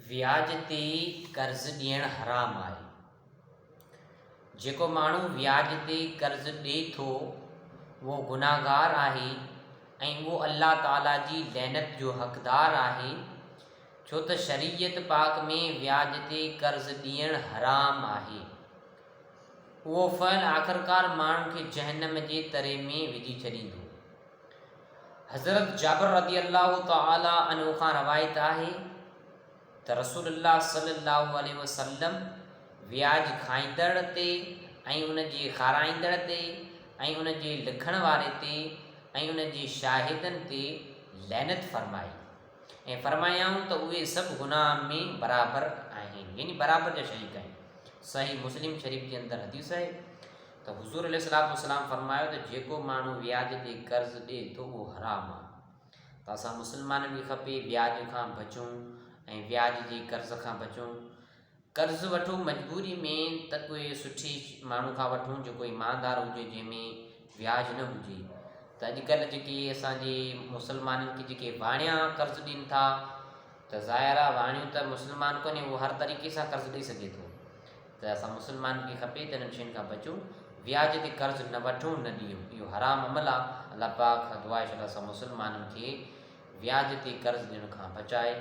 व्याज ते कर्ज़ ॾियणु हराम आहे। जेको माण्हू व्याज ते कर्ज़ ॾिए थो उहो गुनाहगार आहे ऐं उहो अल्लाह ताला जी लैनत जो हक़दार आहे, छो त शरीयत पाक में व्याज ते कर्ज़ ॾियणु हराम आहे। उहो फ़ल आख़िरकार माण्हू खे जहन्नम जे तरे में विझी छॾींदो। हज़रत जाबिर रज़ी अल्लाह तआला अन्हु खां रवायत आहे त रसूलुल्लाह सल्लल्लाहु अलैहि वसल्लम व्याज खाईंदड़ ते ऐं उन जे खाराईंदड़ ते ऐं उन जे लिखण वारे ते ऐं उन जे शाहिदनि ते लैनत फरमाई ऐं फरमायाऊं त उहे सभु गुनाह में बराबरि आहिनि, यानी बराबरि जा शरीक आहिनि। सही मुस्लिम शरीफ़ जे अंदरि हदीस आहे त हुज़ूर अलैहिस्सलातु वस्सलाम फरमायो त जेको माण्हू व्याज ते कर्ज़ ॾिए थो उहो हराम आहे। त असां मुस्लमाननि खे खपे व्याज खां बचूं ऐं व्याज जे कर्ज़ खां बचूं। कर्ज़ वठूं मजबूरी में त कोई सुठी माण्हू खां वठूं जेको ईमानदार हुजे, जंहिंमें व्याज न हुजे। त अॼुकल्ह जेके असांजे मुस्लमाननि खे जेके वाणिया कर्ज़ ॾियनि था, त ज़ाहिर आहे वाणियूं त मुस्लमान कोन्हे, उहो हर तरीक़े सां कर्ज़ ॾेई सघे थो। त असां मुस्लमाननि खे खपे त इन्हनि शयुनि खां बचूं, व्याज ते कर्ज़ न वठूं न ॾियूं, इहो हराम अमल आहे। अल्लाह पाक खां दुआ आहे असां मुस्लमाननि खे व्याज ते कर्ज़ ॾियण खां बचाए।